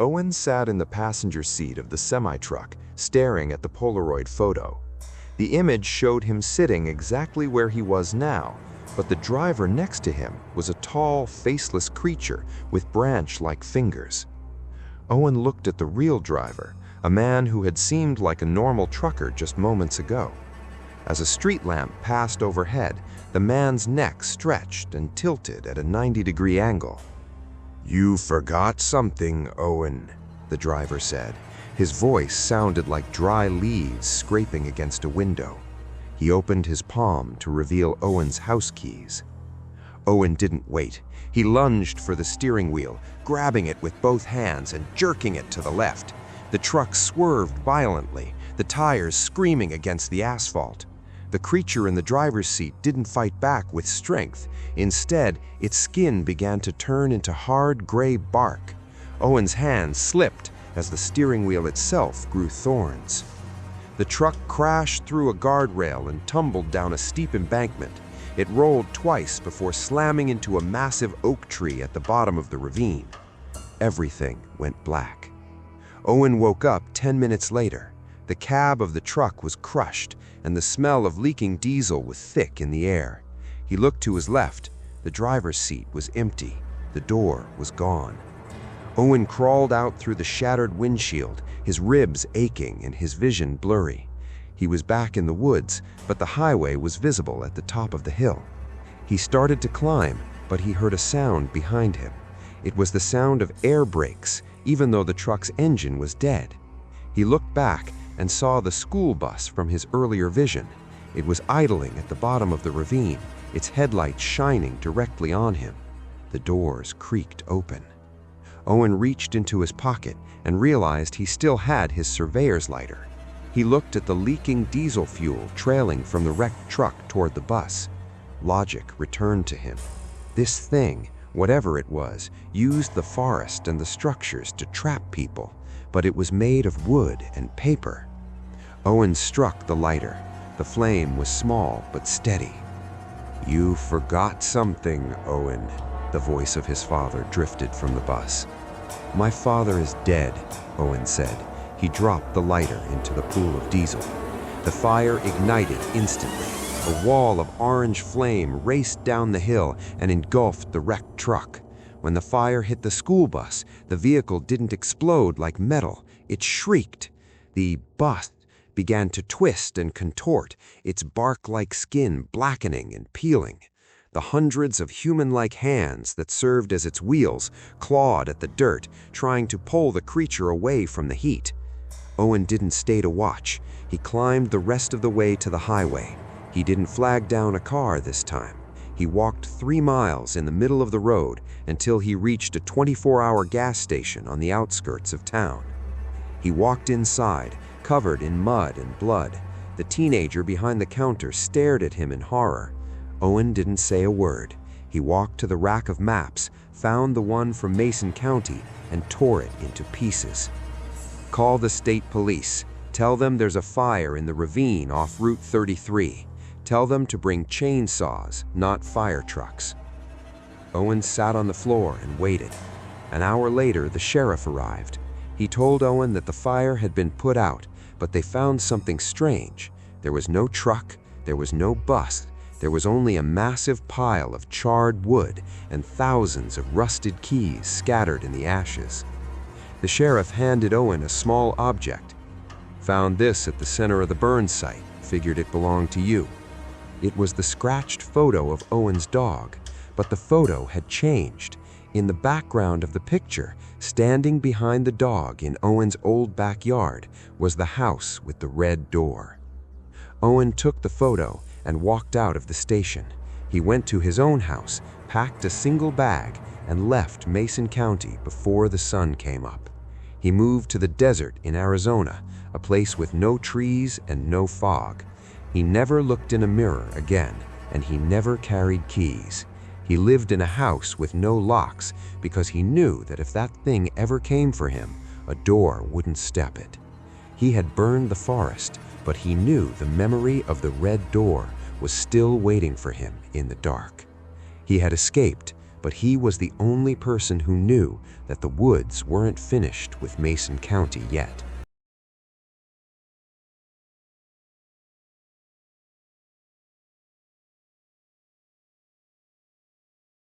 Owen sat in the passenger seat of the semi-truck, staring at the Polaroid photo. The image showed him sitting exactly where he was now, but the driver next to him was a tall, faceless creature with branch-like fingers. Owen looked at the real driver, a man who had seemed like a normal trucker just moments ago. As a street lamp passed overhead, the man's neck stretched and tilted at a 90-degree angle. "You forgot something, Owen," the driver said. His voice sounded like dry leaves scraping against a window. He opened his palm to reveal Owen's house keys. Owen didn't wait. He lunged for the steering wheel, grabbing it with both hands and jerking it to the left. The truck swerved violently, the tires screaming against the asphalt. The creature in the driver's seat didn't fight back with strength. Instead, its skin began to turn into hard gray bark. Owen's hands slipped as the steering wheel itself grew thorns. The truck crashed through a guardrail and tumbled down a steep embankment. It rolled twice before slamming into a massive oak tree at the bottom of the ravine. Everything went black. Owen woke up 10 minutes later. The cab of the truck was crushed, and the smell of leaking diesel was thick in the air. He looked to his left. The driver's seat was empty. The door was gone. Owen crawled out through the shattered windshield, his ribs aching and his vision blurry. He was back in the woods, but the highway was visible at the top of the hill. He started to climb, but he heard a sound behind him. It was the sound of air brakes, even though the truck's engine was dead. He looked back and saw the school bus from his earlier vision. It was idling at the bottom of the ravine, its headlights shining directly on him. The doors creaked open. Owen reached into his pocket and realized he still had his surveyor's lighter. He looked at the leaking diesel fuel trailing from the wrecked truck toward the bus. Logic returned to him. This thing, whatever it was, used the forest and the structures to trap people, but it was made of wood and paper. Owen struck the lighter. The flame was small but steady. "You forgot something, Owen," the voice of his father drifted from the bus. "My father is dead," Owen said. He dropped the lighter into the pool of diesel. The fire ignited instantly. A wall of orange flame raced down the hill and engulfed the wrecked truck. When the fire hit the school bus, the vehicle didn't explode like metal. It shrieked. The bus began to twist and contort, its bark-like skin blackening and peeling. The hundreds of human-like hands that served as its wheels clawed at the dirt, trying to pull the creature away from the heat. Owen didn't stay to watch. He climbed the rest of the way to the highway. He didn't flag down a car this time. He walked 3 miles in the middle of the road until he reached a 24-hour gas station on the outskirts of town. He walked inside, covered in mud and blood. The teenager behind the counter stared at him in horror. Owen didn't say a word. He walked to the rack of maps, found the one from Mason County, and tore it into pieces. "Call the state police. Tell them there's a fire in the ravine off Route 33. Tell them to bring chainsaws, not fire trucks." Owen sat on the floor and waited. An hour later, the sheriff arrived. He told Owen that the fire had been put out, but they found something strange. There was no truck, there was no bus, there was only a massive pile of charred wood and thousands of rusted keys scattered in the ashes. The sheriff handed Owen a small object. "Found this at the center of the burn site. Figured it belonged to you." It was the scratched photo of Owen's dog, but the photo had changed. In the background of the picture, standing behind the dog in Owen's old backyard, was the house with the red door. Owen took the photo and walked out of the station. He went to his own house, packed a single bag, and left Mason County before the sun came up. He moved to the desert in Arizona, a place with no trees and no fog. He never looked in a mirror again, and he never carried keys. He lived in a house with no locks because he knew that if that thing ever came for him, a door wouldn't step it. He had burned the forest, but he knew the memory of the red door was still waiting for him in the dark. He had escaped, but he was the only person who knew that the woods weren't finished with Mason County yet.